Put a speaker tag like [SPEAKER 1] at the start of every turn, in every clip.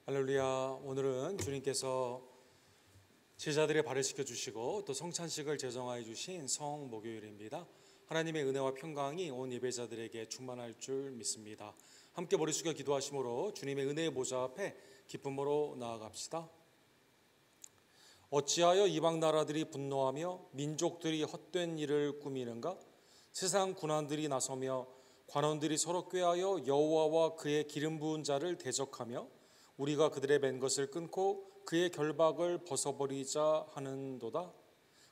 [SPEAKER 1] 할렐루야. 오늘은 주님께서 제자들의 발을 씻겨주시고 또 성찬식을 제정하여 주신 성목요일입니다. 하나님의 은혜와 평강이 온 예배자들에게 충만할 줄 믿습니다. 함께 머리 숙여 기도하심으로 주님의 은혜의 보좌 앞에 기쁨으로 나아갑시다. 어찌하여 이방 나라들이 분노하며 민족들이 헛된 일을 꾸미는가? 세상 군왕들이 나서며 관원들이 서로 꾀하여 여호와와 그의 기름 부은 자를 대적하며 우리가 그들의 맨 것을 끊고 그의 결박을 벗어버리자 하는도다.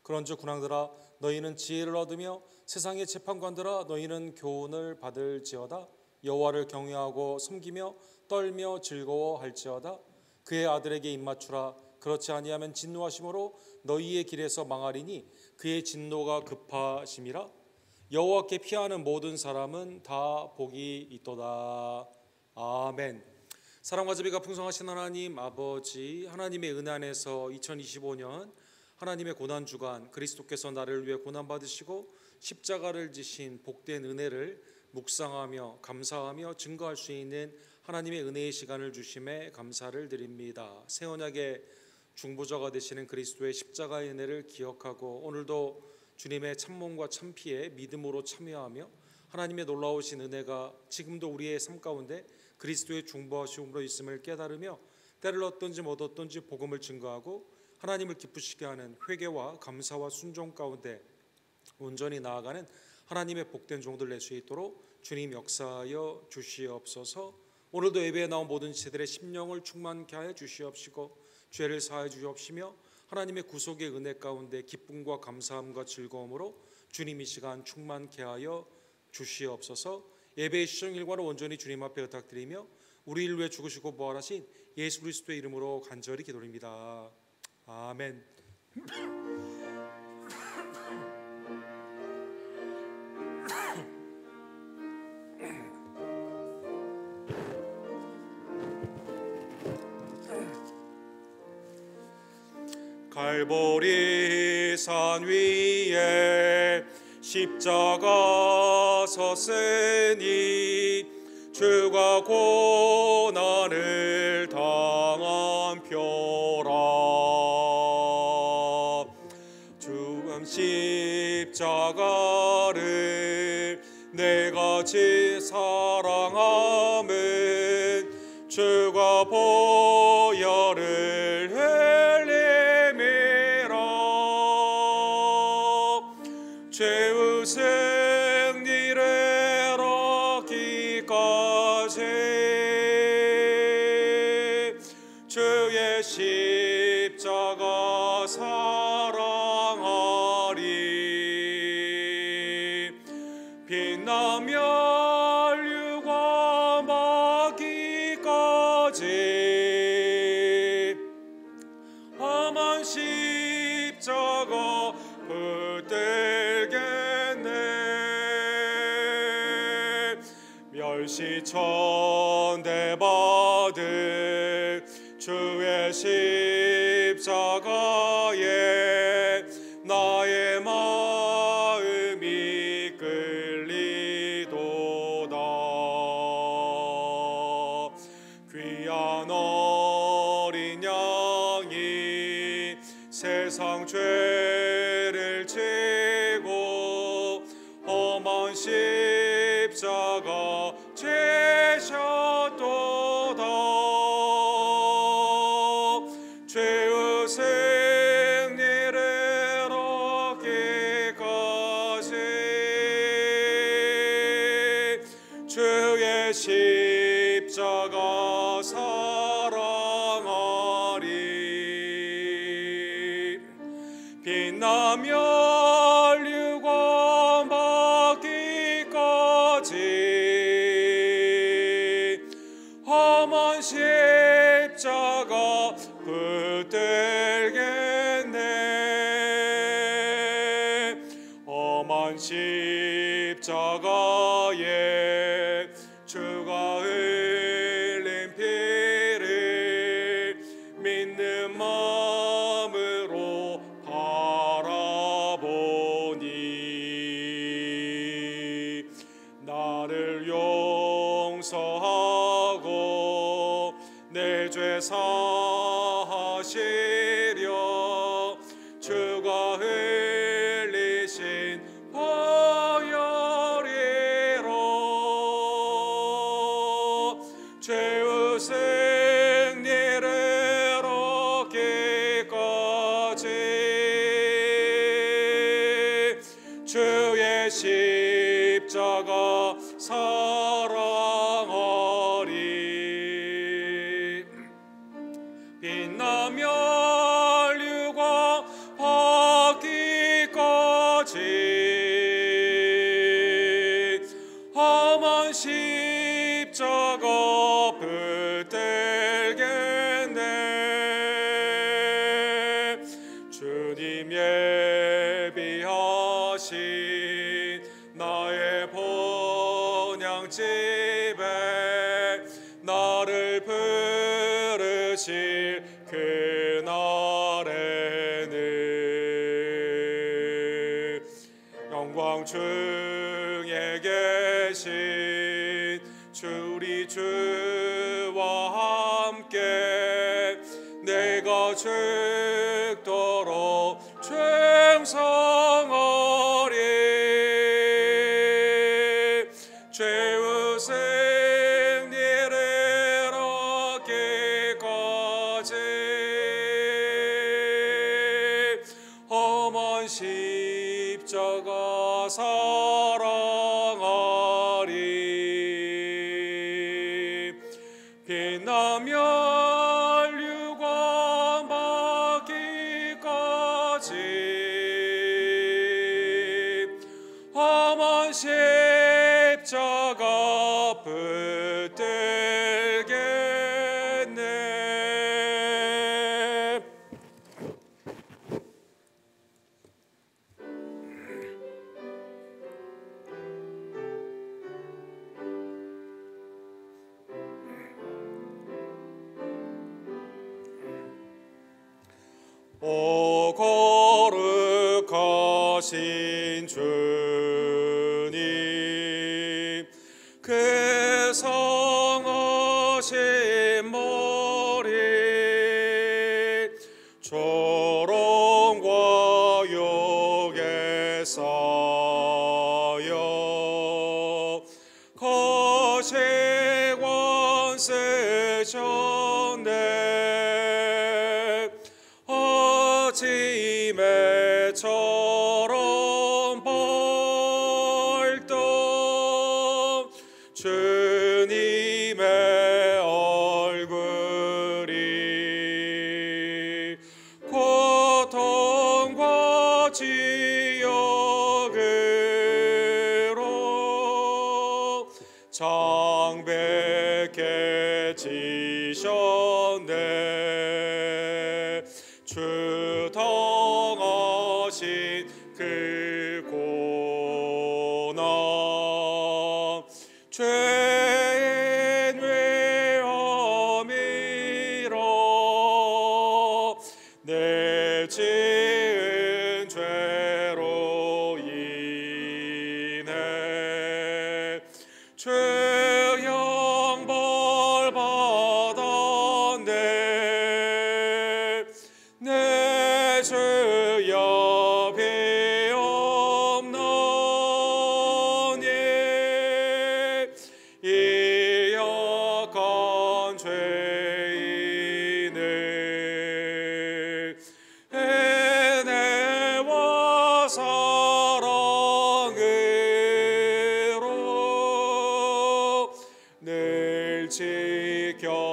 [SPEAKER 1] 그런즉 군왕들아, 너희는 지혜를 얻으며 세상의 재판관들아, 너희는 교훈을 받을지어다. 여호와를 경외하고 섬기며 떨며 즐거워할지어다. 그의 아들에게 입맞추라. 그렇지 아니하면 진노하심으로 너희의 길에서 망하리니 그의 진노가 급하심이라. 여호와께 피하는 모든 사람은 다 복이 있도다. 아멘. 사랑과 자비가 풍성하신 하나님 아버지, 하나님의 은혜 안에서 2025년 하나님의 고난주간, 그리스도께서 나를 위해 고난받으시고 십자가를 지신 복된 은혜를 묵상하며 감사하며 증거할 수 있는 하나님의 은혜의 시간을 주심에 감사를 드립니다. 새 언약의 중보자가 되시는 그리스도의 십자가의 은혜를 기억하고 오늘도 주님의 참몸과 참피에 믿음으로 참여하며 하나님의 놀라우신 은혜가 지금도 우리의 삶 가운데 그리스도의 중보하심으로 있음을 깨달으며 때를 얻든지 못 얻든지 복음을 증거하고 하나님을 기쁘시게 하는 회개와 감사와 순종 가운데 온전히 나아가는 하나님의 복된 종들 될 수 있도록 주님 역사하여 주시옵소서. 오늘도 예배에 나온 모든 지체들의 심령을 충만케 하여 주시옵시고 죄를 사하여 주옵시며 하나님의 구속의 은혜 가운데 기쁨과 감사함과 즐거움으로 주님 이 시간 충만케 하여 주시옵소서. 예배의 시정일과를 온전히 주님 앞에 부탁드리며 우리를 위해 죽으시고 부활하신 예수 그리스도의 이름으로 간절히 기도드립니다. 아멘. 갈보리 산 위에 십자가 섰으니 주가 고난을 당한 표라. 주의 십자가를 내가 사랑함은 주가 보혈을 흘림이라. 죄의 승리를 얻기까지 주의 십자가 사랑하리. 빛나며 율과 마기까지 험한 십자가 붙들겠네. 멸시천대 받은 주의 십자가에 나의 마음이 끌리도다. 귀한 어린 양이 세상 죄를 지고 험한 십자가 지셨도다. 죄의 승리를 얻기까지 주의 십자가 사랑하리. 빛나며 율과 마기까지 험한 십자가 붙들겠네. 험한 십자가에 주가 흘린 피를 믿는 마음으로 바라보니 나를 용서하고 내 죄 사시려 주가 흘리신 보혈이로 죄의 승리를 얻기까지 주의 십자가 사랑하리. 빛나며 류가 받기까지 험한 십자가 붙들겠네. 주님 예비하신 나의 본향집에 나를 부르실 그날에는 영광 중에 계신 주리 주와 함께 내가 죽도록 충성하리. 죄의 승리를 얻기까지 험한 십자가 사랑하리. 빛나며 류관 받기까지 험한 십자가 붙들겠네. 오 거룩하신 주님, 그 성하신 머리 조롱과 욕에 쌓여 거시관 쓰셨네. 아침에처럼 밝던 주님의 얼굴이 고통과 지역으로 창백해 지셨네. 주 당하신 그 고난 죄인 외함이라. 내 지은 죄로 인해 죄형 벌 받았네. 내 주여 비옵나니 이 약한 죄인을 은혜와 사랑으로 늘 지켜주소서.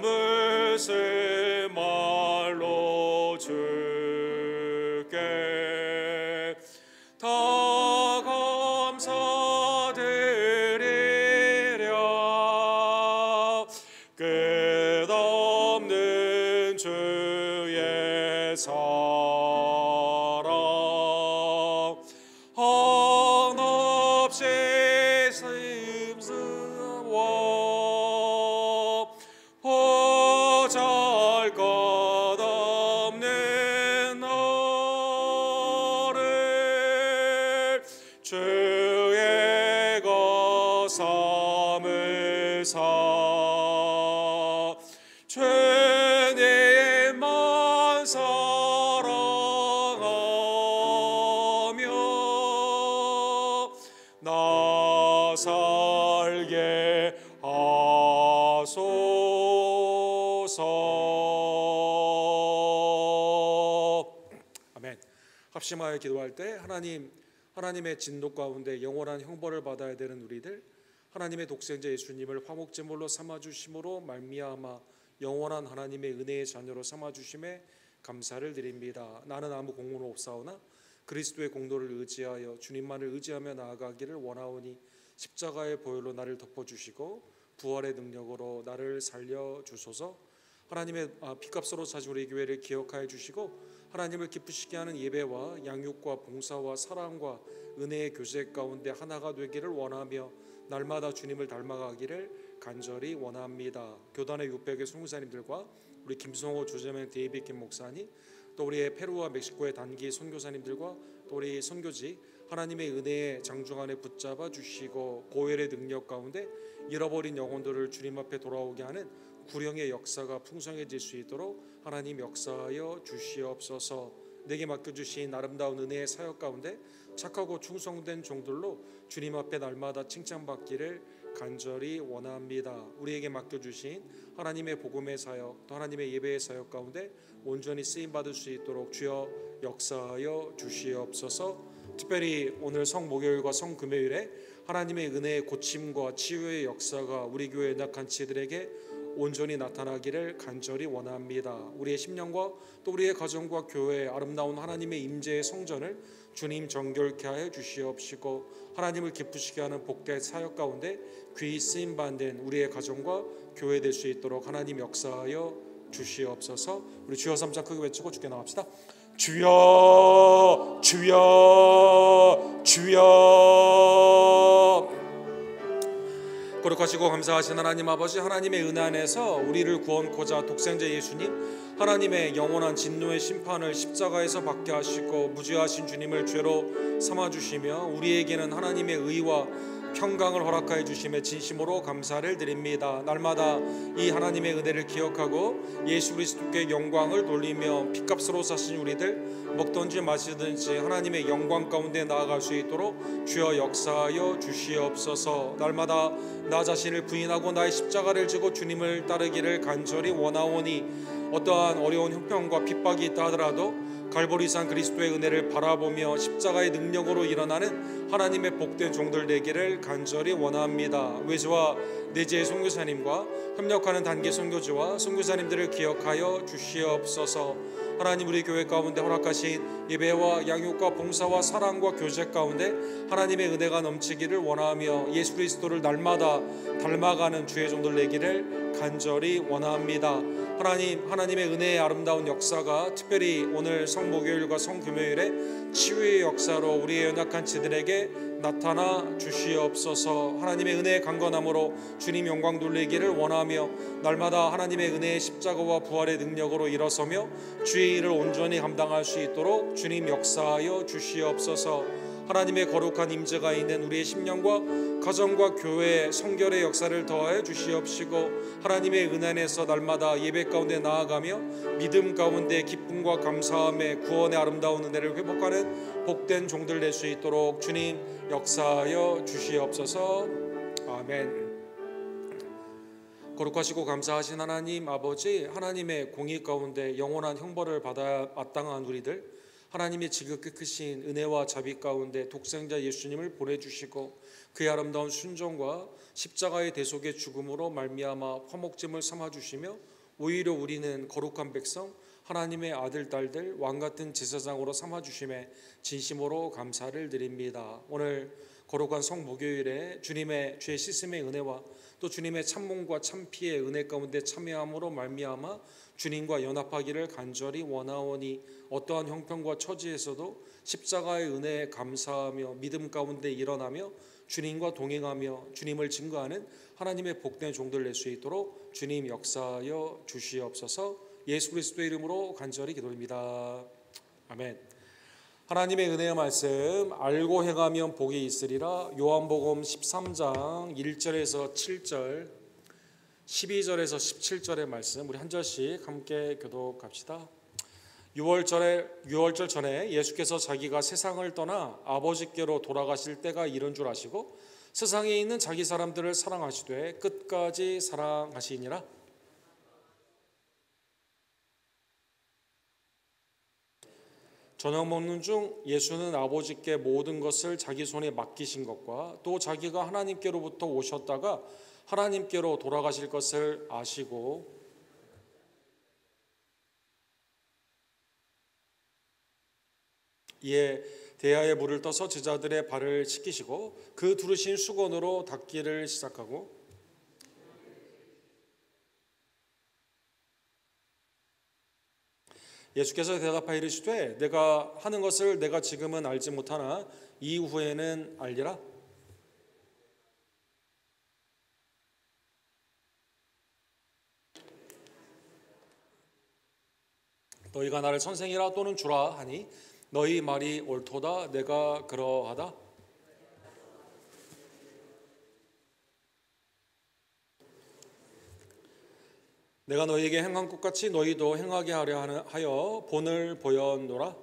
[SPEAKER 1] 남으실 말로 주께 다 감사드리랴. 끝없는 주의 사랑 한없이 심스와 보잘것없는 나를 주의 삼으사 죄내만 사랑하며 나 살게 하소서. 아멘. 합심하여 기도할 때 하나님의 진노 가운데 영원한 형벌을 받아야 되는 우리들, 하나님의 독생자 예수님을 화목제물로 삼아주심으로 말미암아 영원한 하나님의 은혜의 자녀로 삼아주심에 감사를 드립니다. 나는 아무 공로는 없사오나 그리스도의 공로를 의지하여 주님만을 의지하며 나아가기를 원하오니 십자가의 보혈로 나를 덮어주시고 부활의 능력으로 나를 살려주소서. 하나님의 피값으로 사신 우리 교회를 기억하여 주시고 하나님을 기쁘시게 하는 예배와 양육과 봉사와 사랑과 은혜의 교제 가운데 하나가 되기를 원하며 날마다 주님을 닮아가기를 간절히 원합니다. 교단의 600의 선교사님들과 우리 김성호 조재명 데이빗 김 목사님, 또 우리의 페루와 멕시코의 단기 선교사님들과 또 우리 선교지 하나님의 은혜의 장중 안에 붙잡아 주시고 고혈의 능력 가운데 잃어버린 영혼들을 주님 앞에 돌아오게 하는 구령의 역사가 풍성해질 수 있도록 하나님 역사하여 주시옵소서. 내게 맡겨주신 아름다운 은혜의 사역 가운데 착하고 충성된 종들로 주님 앞에 날마다 칭찬받기를 간절히 원합니다. 우리에게 맡겨주신 하나님의 복음의 사역, 또 하나님의 예배의 사역 가운데 온전히 쓰임받을 수 있도록 주여 역사하여 주시옵소서. 특별히 오늘 성목요일과 성금요일에 하나님의 은혜의 고침과 치유의 역사가 우리 교회 연약한 지들에게 온전히 나타나기를 간절히 원합니다. 우리의 심령과 또 우리의 가정과 교회의 아름다운 하나님의 임재의 성전을 주님 정결케 하여 주시옵시고 하나님을 기쁘시게 하는 복된 사역 가운데 귀히 쓰임받는 우리의 가정과 교회 될 수 있도록 하나님 역사하여 주시옵소서. 우리 주여 삼창 크게 외치고 주께 나갑시다. 주여 주여 주여. 거룩하시고 감사하신 하나님 아버지, 하나님의 은혜 안에서 우리를 구원코자 독생자 예수님, 하나님의 영원한 진노의 심판을 십자가에서 받게 하시고 무죄하신 주님을 죄로 삼아주시며 우리에게는 하나님의 의와 평강을 허락하여 주심에 진심으로 감사를 드립니다. 날마다 이 하나님의 은혜를 기억하고 예수 그리스도께 영광을 돌리며 피값으로 사신 우리들 먹든지 마시든지 하나님의 영광 가운데 나아갈 수 있도록 주여 역사하여 주시옵소서. 날마다 나 자신을 부인하고 나의 십자가를 지고 주님을 따르기를 간절히 원하오니 어떠한 어려운 형편과 핍박이 있다 하더라도 갈보리산 그리스도의 은혜를 바라보며 십자가의 능력으로 일어나는 하나님의 복된 종들 되기를 간절히 원합니다. 외주와 내지의 선교사님과 협력하는 단기 선교지와 선교사님들을 기억하여 주시옵소서. 하나님 우리 교회 가운데 허락하신 예배와 양육과 봉사와 사랑과 교제 가운데 하나님의 은혜가 넘치기를 원하며 예수 그리스도를 날마다 닮아가는 주의 종들 되기를 간절히 원합니다. 하나님의 은혜의 아름다운 역사가 특별히 오늘 성목요일과 성금요일에 치유의 역사로 우리의 연약한 지들에게 나타나 주시옵소서. 하나님의 은혜의 강건함으로 주님 영광 돌리기를 원하며 날마다 하나님의 은혜의 십자가와 부활의 능력으로 일어서며 주의 일을 온전히 감당할 수 있도록 주님 역사하여 주시옵소서. 하나님의 거룩한 임재가 있는 우리의 심령과 가정과 교회의 성결의 역사를 더하여 주시옵시고 하나님의 은혜 안에서 날마다 예배 가운데 나아가며 믿음 가운데 기쁨과 감사함에 구원의 아름다운 은혜를 회복하는 복된 종들 될 수 있도록 주님 역사하여 주시옵소서. 아멘. 거룩하시고 감사하신 하나님 아버지, 하나님의 공의 가운데 영원한 형벌을 받아야 마땅한 우리들, 하나님의 지극히 크신 은혜와 자비 가운데 독생자 예수님을 보내주시고 그의 아름다운 순종과 십자가의 대속의 죽음으로 말미암아 화목제물 삼아주시며 오히려 우리는 거룩한 백성 하나님의 아들 딸들 왕같은 제사장으로 삼아주심에 진심으로 감사를 드립니다. 오늘 거룩한 성목요일에 주님의 죄 씻음의 은혜와 또 주님의 참몸과 참피의 은혜 가운데 참여함으로 말미암아 주님과 연합하기를 간절히 원하오니 어떠한 형편과 처지에서도 십자가의 은혜에 감사하며 믿음 가운데 일어나며 주님과 동행하며 주님을 증거하는 하나님의 복된 종들 낼 수 있도록 주님 역사하여 주시옵소서. 예수 그리스도의 이름으로 간절히 기도합니다. 아멘. 하나님의 은혜의 말씀 알고 행하면 복이 있으리라. 요한복음 13장 1절에서 7절, 12절에서 17절의 말씀 우리 한 절씩 함께 교독합시다. 6월절 전에 예수께서 자기가 세상을 떠나 아버지께로 돌아가실 때가 이른 줄 아시고 세상에 있는 자기 사람들을 사랑하시되 끝까지 사랑하시니라. 저녁 먹는 중 예수는 아버지께 모든 것을 자기 손에 맡기신 것과 또 자기가 하나님께로부터 오셨다가 하나님께로 돌아가실 것을 아시고 이에 대야에 물을 떠서 제자들의 발을 씻기시고 그 두르신 수건으로 닦기를 시작하고 예수께서 대답하여 이르시되 내가 하는 것을 내가 지금은 알지 못하나 이후에는 알리라. 너희가 나를 선생이라 또는 주라 하니 너희 말이 옳도다. 내가 그러하다. 내가 너희에게 행한 것 같이 너희도 행하게 하려 하여 본을 보였노라.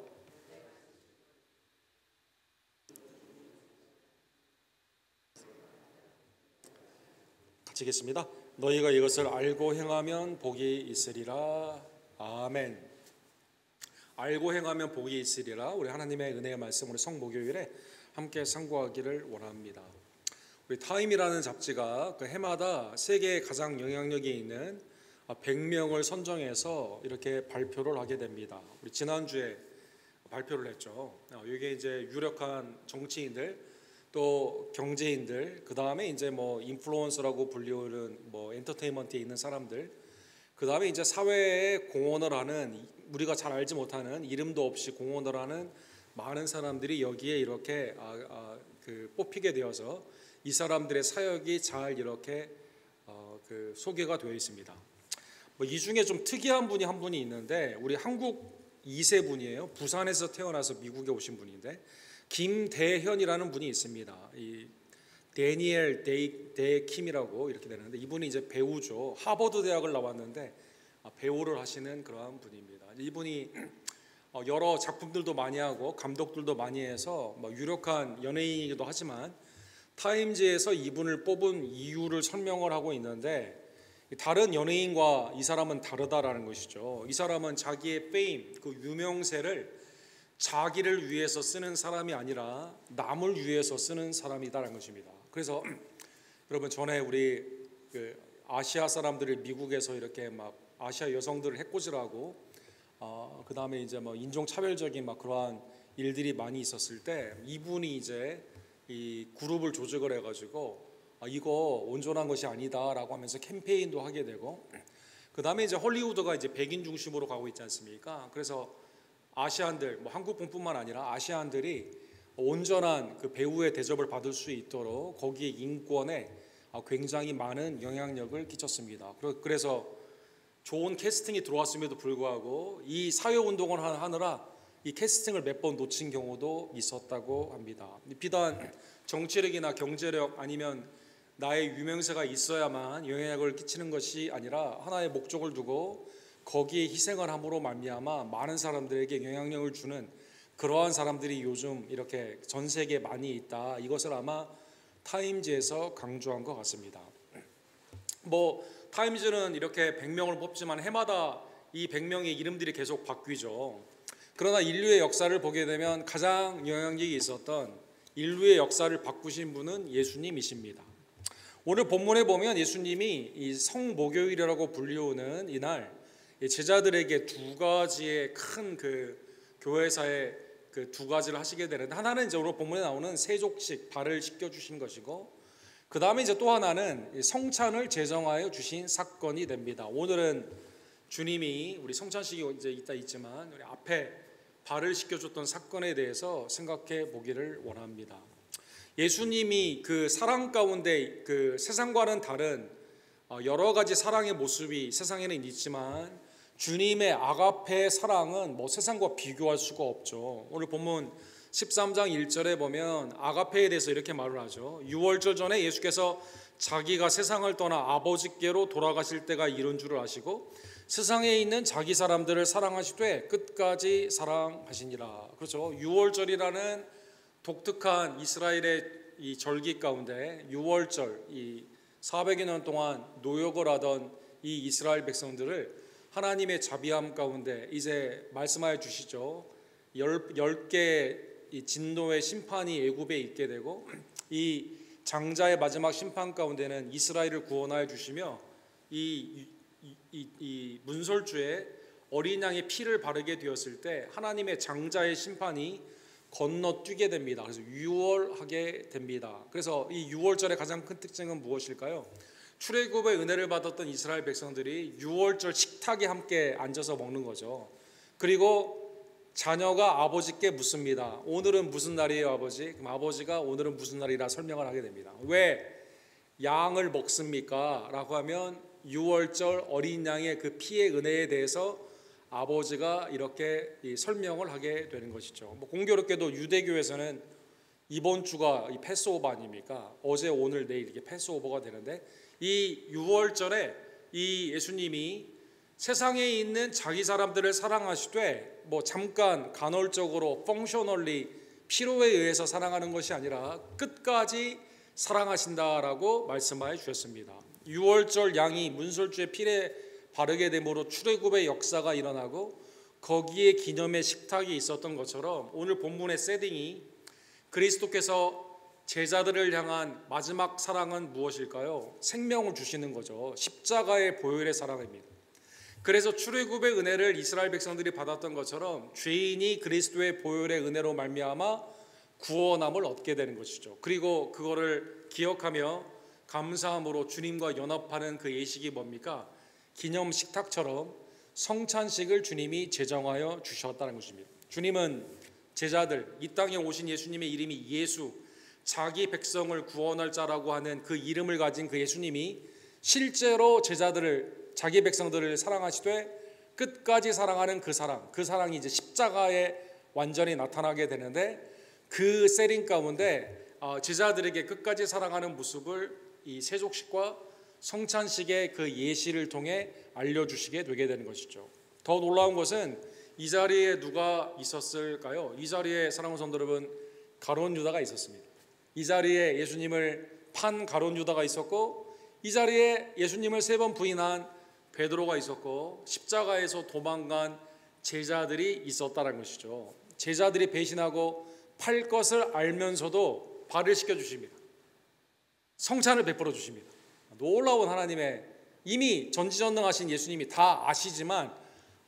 [SPEAKER 1] 같이 읽겠습니다. 너희가 이것을 알고 행하면 복이 있으리라. 아멘. 알고 행하면 복이 있으리라. 우리 하나님의 은혜의 말씀 우리 성목요일에 함께 상고하기를 원합니다. 우리 타임이라는 잡지가 그 해마다 세계에 가장 영향력이 있는 100명을 선정해서 이렇게 발표를 하게 됩니다. 우리 지난주에 발표를 했죠. 이게 이제 유력한 정치인들, 또 경제인들, 그 다음에 이제 뭐 인플루언서라고 불리우는 뭐 엔터테인먼트에 있는 사람들, 그 다음에 이제 사회에 공헌을 하는 우리가 잘 알지 못하는 이름도 없이 공헌을 하는 많은 사람들이 여기에 이렇게 뽑히게 되어서 이 사람들의 사역이 잘 이렇게 소개가 되어 있습니다. 이 중에 좀 특이한 분이 한 분이 있는데 우리 한국 2세 분이에요. 부산에서 태어나서 미국에 오신 분인데 김대현이라는 분이 있습니다. 이 데니엘 데킴이라고 이렇게 되는데 이분이 이제 배우죠. 하버드 대학을 나왔는데 배우를 하시는 그러한 분입니다. 이분이 여러 작품들도 많이 하고 감독들도 많이 해서 유력한 연예인이기도 하지만 타임즈에서 이분을 뽑은 이유를 설명을 하고 있는데 다른 연예인과 이 사람은 다르다라는 것이죠. 이 사람은 자기의 페임, 그 유명세를 자기를 위해서 쓰는 사람이 아니라 남을 위해서 쓰는 사람이다라는 것입니다. 그래서 여러분 전에 우리 아시아 사람들을 미국에서 이렇게 막 아시아 여성들을 해코지하고 그 다음에 이제 뭐 인종차별적인 막 그러한 일들이 많이 있었을 때 이분이 이제 이 그룹을 조직을 해가지고 이거 온전한 것이 아니다라고 하면서 캠페인도 하게 되고 그 다음에 이제 헐리우드가 이제 백인 중심으로 가고 있지 않습니까? 그래서 아시안들, 뭐 한국뿐만 아니라 아시안들이 온전한 그 배우의 대접을 받을 수 있도록 거기에 인권에 굉장히 많은 영향력을 끼쳤습니다. 그래서 좋은 캐스팅이 들어왔음에도 불구하고 이 사회운동을 하느라 이 캐스팅을 몇 번 놓친 경우도 있었다고 합니다. 비단 정치력이나 경제력 아니면 나의 유명세가 있어야만 영향력을 끼치는 것이 아니라 하나의 목적을 두고 거기에 희생을 함으로 말미암아 많은 사람들에게 영향력을 주는 그러한 사람들이 요즘 이렇게 전 세계에 많이 있다. 이것을 아마 타임즈에서 강조한 것 같습니다. 뭐 타임즈는 이렇게 100명을 뽑지만 해마다 이 100명의 이름들이 계속 바뀌죠. 그러나 인류의 역사를 보게 되면 가장 영향력이 있었던 인류의 역사를 바꾸신 분은 예수님이십니다. 오늘 본문에 보면 예수님이 이 성목요일이라고 불리우는 이날 제자들에게 두 가지의 큰 그 교회사의 그 두 가지를 하시게 되는데 하나는 이제 오늘 본문에 나오는 세족식 발을 씻겨 주신 것이고 그 다음에 이제 또 하나는 성찬을 제정하여 주신 사건이 됩니다. 오늘은 주님이 우리 성찬식이 이제 있지만 우리 앞에 발을 씻겨줬던 사건에 대해서 생각해 보기를 원합니다. 예수님이 그 사랑 가운데 그 세상과는 다른 여러 가지 사랑의 모습이 세상에는 있지만 주님의 아가페의 사랑은 뭐 세상과 비교할 수가 없죠. 오늘 본문 13장 1절에 보면 아가페에 대해서 이렇게 말을 하죠. 유월절 전에 예수께서 자기가 세상을 떠나 아버지께로 돌아가실 때가 이른 줄을 아시고 세상에 있는 자기 사람들을 사랑하시되 끝까지 사랑하시니라. 그렇죠. 유월절이라는 독특한 이스라엘의 이 절기 가운데 유월절, 이 400여 년 동안 노역을 하던 이 이스라엘 백성들을 하나님의 자비함 가운데 이제 말씀하여 주시죠. 10개의 이 진노의 심판이 애굽에 있게 되고 이 장자의 마지막 심판 가운데는 이스라엘을 구원하여 주시며 이 문설주에 어린 양의 피를 바르게 되었을 때 하나님의 장자의 심판이 건너뛰게 됩니다. 그래서 유월하게 됩니다. 그래서 이 유월절의 가장 큰 특징은 무엇일까요? 출애굽의 은혜를 받았던 이스라엘 백성들이 유월절 식탁에 함께 앉아서 먹는 거죠. 그리고 자녀가 아버지께 묻습니다. 오늘은 무슨 날이에요, 아버지? 그럼 아버지가 오늘은 무슨 날이라 설명을 하게 됩니다. 왜 양을 먹습니까? 라고 하면 유월절 어린 양의 그 피의 은혜에 대해서 아버지가 이렇게 설명을 하게 되는 것이죠. 뭐 공교롭게도 유대교에서는 이번 주가 이 패스오버 아닙니까? 어제, 오늘, 내일 이게 패스오버가 되는데 이 유월절에 이 예수님이 세상에 있는 자기 사람들을 사랑하시되 뭐 잠깐 간헐적으로 펑셔널리 필요에 의해서 사랑하는 것이 아니라 끝까지 사랑하신다라고 말씀하여 주셨습니다. 유월절 양이 문설주의 피에 바르게 됨으로 출애굽의 역사가 일어나고 거기에 기념의 식탁이 있었던 것처럼 오늘 본문의 세팅이 그리스도께서 제자들을 향한 마지막 사랑은 무엇일까요? 생명을 주시는 거죠. 십자가의 보혈의 사랑입니다. 그래서 출애굽의 은혜를 이스라엘 백성들이 받았던 것처럼 죄인이 그리스도의 보혈의 은혜로 말미암아 구원함을 얻게 되는 것이죠. 그리고 그거를 기억하며 감사함으로 주님과 연합하는 그 예식이 뭡니까? 기념 식탁처럼 성찬식을 주님이 제정하여 주셨다는 것입니다. 주님은 제자들, 이 땅에 오신 예수님의 이름이 예수, 자기 백성을 구원할 자라고 하는 그 이름을 가진 그 예수님이 실제로 제자들을, 자기 백성들을 사랑하시되 끝까지 사랑하는 그 사랑이 이제 십자가에 완전히 나타나게 되는데 그 세링 가운데 제자들에게 끝까지 사랑하는 모습을 이 세족식과 성찬식의 그 예시를 통해 알려주시게 되게 되는 것이죠. 더 놀라운 것은 이 자리에 누가 있었을까요? 이 자리에 사랑하는 성도 여러분, 가룟 유다가 있었습니다. 이 자리에 예수님을 판 가룟 유다가 있었고 이 자리에 예수님을 3번 부인한 베드로가 있었고 십자가에서 도망간 제자들이 있었다는 것이죠. 제자들이 배신하고 팔 것을 알면서도 발을 씻겨주십니다. 성찬을 베풀어 주십니다. 놀라운 하나님의, 이미 전지전능하신 예수님이 다 아시지만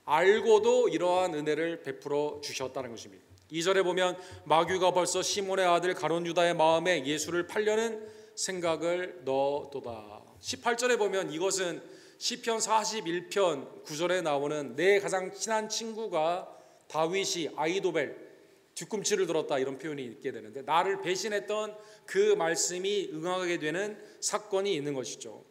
[SPEAKER 1] 알고도 이러한 은혜를 베풀어 주셨다는 것입니다. 2절에 보면 마귀가 벌써 시몬의 아들 가룟 유다의 마음에 예수를 팔려는 생각을 넣어도다. 18절에 보면 이것은 시편 41편 9절에 나오는 내 가장 친한 친구가 다윗이 아이도벨 뒤꿈치를 들었다 이런 표현이 있게 되는데 나를 배신했던 그 말씀이 응하게 되는 사건이 있는 것이죠.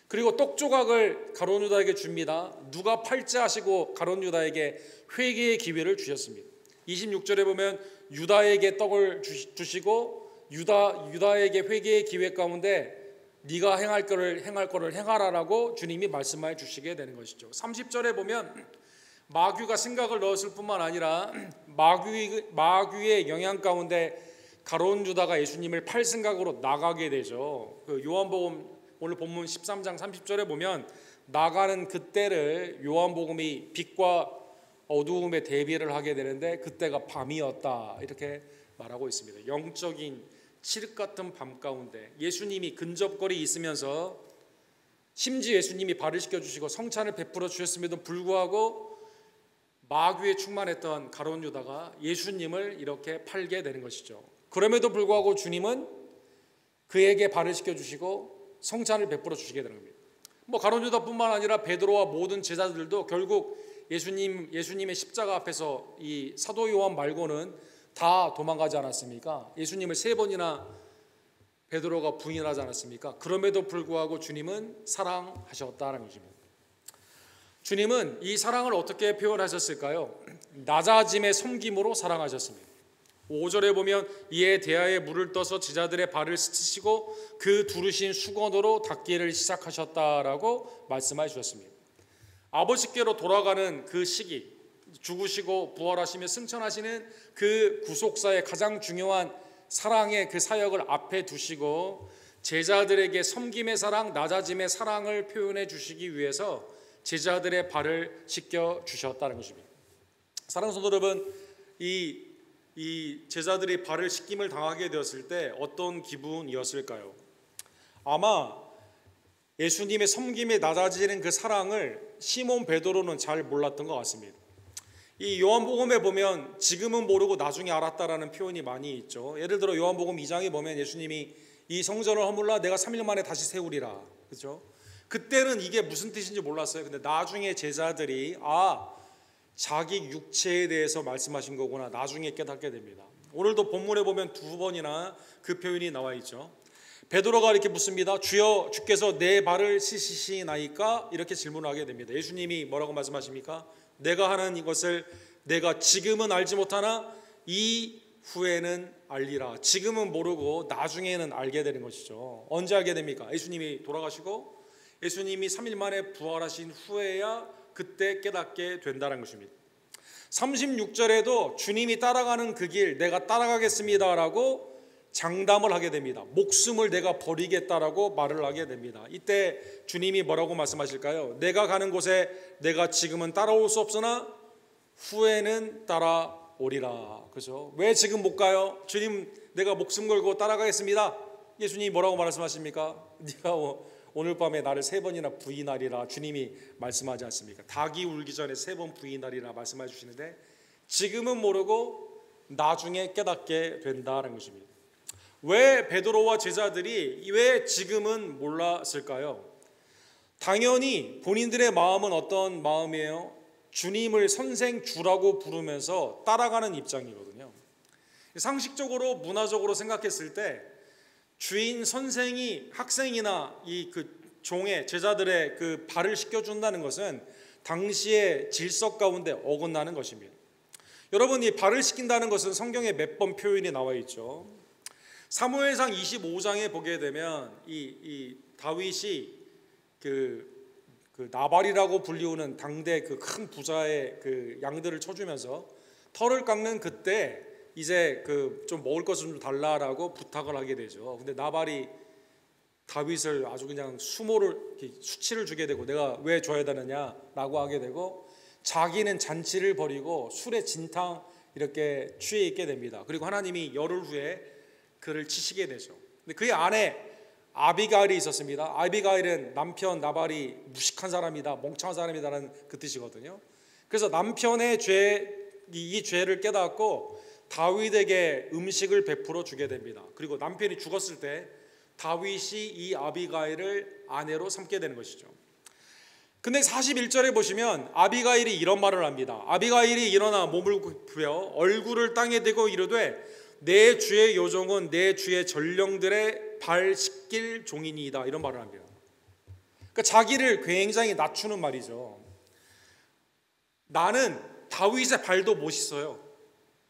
[SPEAKER 1] 그리고 떡조각을 가룟 유다에게 줍니다. 누가 팔지 하시고 가룟 유다에게 회개의 기회를 주셨습니다. 26절에 보면 유다에게 떡을 주시고 유다에게 회개의 기회 가운데 네가 행할 거를 행하라라고 주님이 말씀하여 주시게 되는 것이죠. 30절에 보면 마귀가 생각을 넣었을 뿐만 아니라 마귀의 영향 가운데 가룟 유다가 예수님을 팔 생각으로 나가게 되죠. 그 요한복음 오늘 본문 13장 30절에 보면 나가는 그때를 요한복음이 빛과 어두움의 대비를 하게 되는데 그때가 밤이었다 이렇게 말하고 있습니다. 영적인 칠흑 같은 밤 가운데 예수님이 근접거리 있으면서 심지어 예수님이 발을 씻겨주시고 성찬을 베풀어 주셨음에도 불구하고 마귀에 충만했던 가룟 유다가 예수님을 이렇게 팔게 되는 것이죠. 그럼에도 불구하고 주님은 그에게 발을 씻겨주시고 성찬을 베풀어 주시게 되는 겁니다. 뭐 가룟 유다뿐만 아니라 베드로와 모든 제자들도 결국 예수님의 십자가 앞에서 이 사도 요한 말고는 다 도망가지 않았습니까? 예수님을 3번이나 베드로가 부인하지 않았습니까? 그럼에도 불구하고 주님은 사랑하셨다는 것입니다. 주님은 이 사랑을 어떻게 표현하셨을까요? 낮아짐의 섬김으로 사랑하셨습니다. 5절에 보면 이에 대하여 물을 떠서 제자들의 발을 씻으시고 그 두르신 수건으로 닦기를 시작하셨다라고 말씀해 주셨습니다. 아버지께로 돌아가는 그 시기, 죽으시고 부활하시며 승천하시는 그 구속사의 가장 중요한 사랑의 그 사역을 앞에 두시고 제자들에게 섬김의 사랑, 낮아짐의 사랑을 표현해 주시기 위해서 제자들의 발을 씻겨 주셨다는 것입니다. 사랑하는 성도 여러분, 이 제자들이 발을 씻김을 당하게 되었을 때 어떤 기분이었을까요? 아마 예수님의 섬김에 낮아지는 그 사랑을 시몬 베드로는 잘 몰랐던 것 같습니다. 이 요한복음에 보면 지금은 모르고 나중에 알았다라는 표현이 많이 있죠. 예를 들어 요한복음 2장에 보면 예수님이 이 성전을 허물라 내가 3일 만에 다시 세우리라. 그렇죠? 그때는 이게 무슨 뜻인지 몰랐어요. 근데 나중에 제자들이 자기 육체에 대해서 말씀하신 거구나 나중에 깨닫게 됩니다. 오늘도 본문에 보면 2번이나 그 표현이 나와 있죠. 베드로가 이렇게 묻습니다. 주여, 주께서 내 발을 씻으시나이까? 이렇게 질문을 하게 됩니다. 예수님이 뭐라고 말씀하십니까? 내가 하는 이것을 내가 지금은 알지 못하나 이후에는 알리라. 지금은 모르고 나중에는 알게 되는 것이죠. 언제 알게 됩니까? 예수님이 돌아가시고 예수님이 3일 만에 부활하신 후에야 그때 깨닫게 된다는 것입니다. 36절에도 주님이 따라가는 그 길 내가 따라가겠습니다라고 장담을 하게 됩니다. 목숨을 내가 버리겠다라고 말을 하게 됩니다. 이때 주님이 뭐라고 말씀하실까요? 내가 가는 곳에 내가 지금은 따라올 수 없으나 후에는 따라오리라. 그죠? 왜 지금 못 가요? 주님, 내가 목숨 걸고 따라가겠습니다. 예수님이 뭐라고 말씀하십니까? 네가 오늘 밤에 나를 3번이나 부인하리라 주님이 말씀하지 않습니까? 닭이 울기 전에 3번 부인하리라 말씀해 주시는데 지금은 모르고 나중에 깨닫게 된다는 것입니다. 왜 베드로와 제자들이 왜 지금은 몰랐을까요? 당연히 본인들의 마음은 어떤 마음이에요? 주님을 선생 주라고 부르면서 따라가는 입장이거든요. 상식적으로 문화적으로 생각했을 때 주인 선생이 학생이나 그 종의 제자들의 그 발을 씻겨준다는 것은 당시의 질서 가운데 어긋나는 것입니다. 여러분, 이 발을 씻긴다는 것은 성경에 몇 번 표현이 나와 있죠. 사무엘상 25장에 보게 되면 이 다윗이 그 나발이라고 불리우는 당대 그 큰 부자의 그 양들을 쳐주면서 털을 깎는 그때 이제 좀 먹을 것을 좀 달라라고 부탁을 하게 되죠. 근데 나발이 다윗을 아주 그냥 수치를 주게 되고 내가 왜 줘야 되느냐라고 하게 되고 자기는 잔치를 벌이고 술에 진탕 이렇게 취해 있게 됩니다. 그리고 하나님이 열흘 후에 그를 치시게 되죠. 근데 그의 아내 아비가일이 있었습니다. 아비가일은 남편 나발이 무식한 사람이다, 멍청한 사람이다라는 그 뜻이거든요. 그래서 남편의 이 죄를 깨닫고 다윗에게 음식을 베풀어 주게 됩니다. 그리고 남편이 죽었을 때 다윗이 이 아비가일을 아내로 삼게 되는 것이죠. 근데 41절에 보시면 아비가일이 이런 말을 합니다. 아비가일이 일어나 몸을 굽혀 얼굴을 땅에 대고 이르되 내 주의 요종은 내 주의 전령들의 발 씻길 종이니이다. 이런 말을 합니다. 그러니까 자기를 굉장히 낮추는 말이죠. 나는 다윗의 발도 못 씻어요.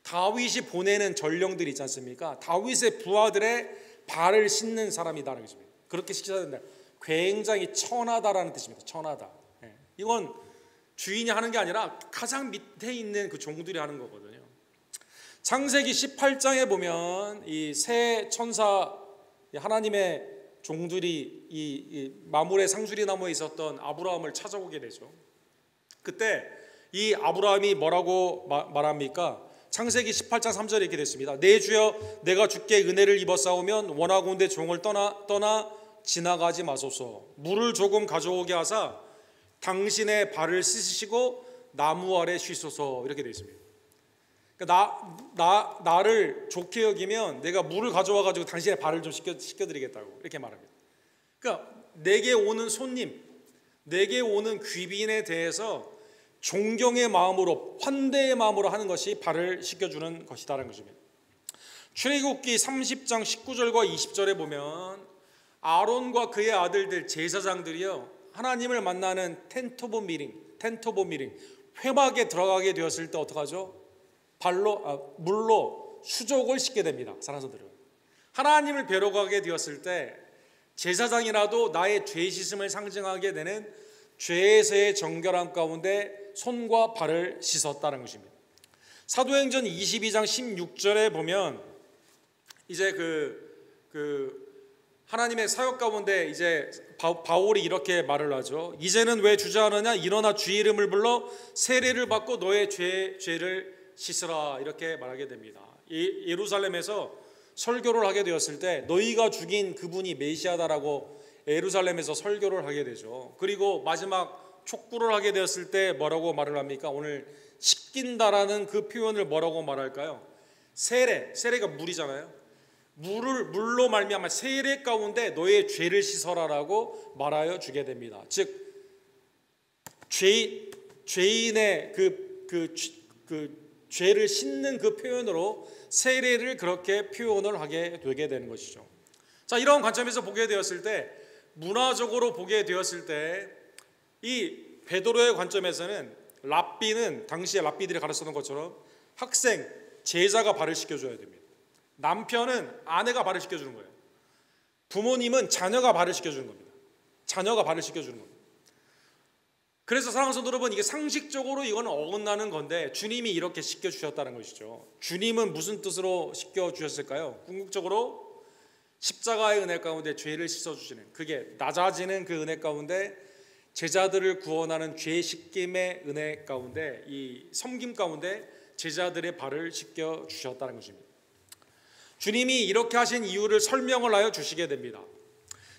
[SPEAKER 1] 다윗이 보내는 전령들 있지 않습니까? 다윗의 부하들의 발을 씻는 사람이다라는 것입니다. 그렇게 시켜야 된다. 굉장히 천하다라는 뜻입니다. 천하다. 이건 주인이 하는 게 아니라 가장 밑에 있는 그 종들이 하는 거거든요. 창세기 18장에 보면 이 세 천사 하나님의 종들이 이 마물의 상수리 나무에 있었던 아브라함을 찾아오게 되죠. 그때 이 아브라함이 뭐라고 말합니까? 창세기 18장 3절에 이렇게 됐습니다. 내 주여 내가 주께 은혜를 입었사오면 원하건대 종을 떠나 지나가지 마소서. 물을 조금 가져오게 하사 당신의 발을 씻으시고 나무 아래 쉬소서. 이렇게 되어 있습니다. 그러니까 나를 좋게 여기면 내가 물을 가져와 가지고 당신의 발을 좀 씻겨드리겠다고 이렇게 말합니다. 그러니까 내게 오는 손님, 내게 오는 귀빈에 대해서 존경의 마음으로, 환대의 마음으로 하는 것이 발을 씻겨주는 것이다라는 것입니다. 출애굽기 30장 19절과 20절에 보면 아론과 그의 아들들 제사장들이요 하나님을 만나는 텐트 오브 미팅, 텐트 오브 미팅, 회막에 들어가게 되었을 때 어떡하죠? 물로 수족을 씻게 됩니다. 사랑하는 성도들, 하나님을 뵈러 가게 되었을 때 제사장이라도 나의 죄 씻음을 상징하게 되는 죄에서의 정결함 가운데 손과 발을 씻었다는 것입니다. 사도행전 22장 16절에 보면 이제 하나님의 사역 가운데 이제 바울이 이렇게 말을 하죠. 이제는 왜 주저하느냐? 일어나 주의 이름을 불러 세례를 받고 너의 죄를 씻으라, 이렇게 말하게 됩니다. 예루살렘에서 설교를 하게 되었을 때 너희가 죽인 그분이 메시아다라고 예루살렘에서 설교를 하게 되죠. 그리고 마지막 촉구를 하게 되었을 때 뭐라고 말을 합니까? 오늘 씻긴다라는 그 표현을 뭐라고 말할까요? 세례가 물이잖아요. 물로 말미암아 세례 가운데 너의 죄를 씻어라라고 말하여 주게 됩니다. 즉 죄인의 죄를 씻는 그 표현으로 세례를 그렇게 표현을 하게 되게 되는 것이죠. 자, 이런 관점에서 보게 되었을 때, 문화적으로 보게 되었을 때, 이 베드로의 관점에서는 랍비는 당시에 랍비들이 가르쳤던 것처럼 학생, 제자가 발을 씻겨줘야 됩니다. 남편은 아내가 발을 씻겨주는 거예요. 부모님은 자녀가 발을 씻겨주는 겁니다. 자녀가 발을 씻겨주는 겁니다. 그래서 사랑하는 성도 여러분, 이게 상식적으로 이거는 어긋나는 건데 주님이 이렇게 씻겨주셨다는 것이죠. 주님은 무슨 뜻으로 씻겨주셨을까요? 궁극적으로 십자가의 은혜 가운데 죄를 씻어주시는, 그게 낮아지는 그 은혜 가운데 제자들을 구원하는 죄 씻김의 은혜 가운데, 이 섬김 가운데 제자들의 발을 씻겨주셨다는 것입니다. 주님이 이렇게 하신 이유를 설명을 하여 주시게 됩니다.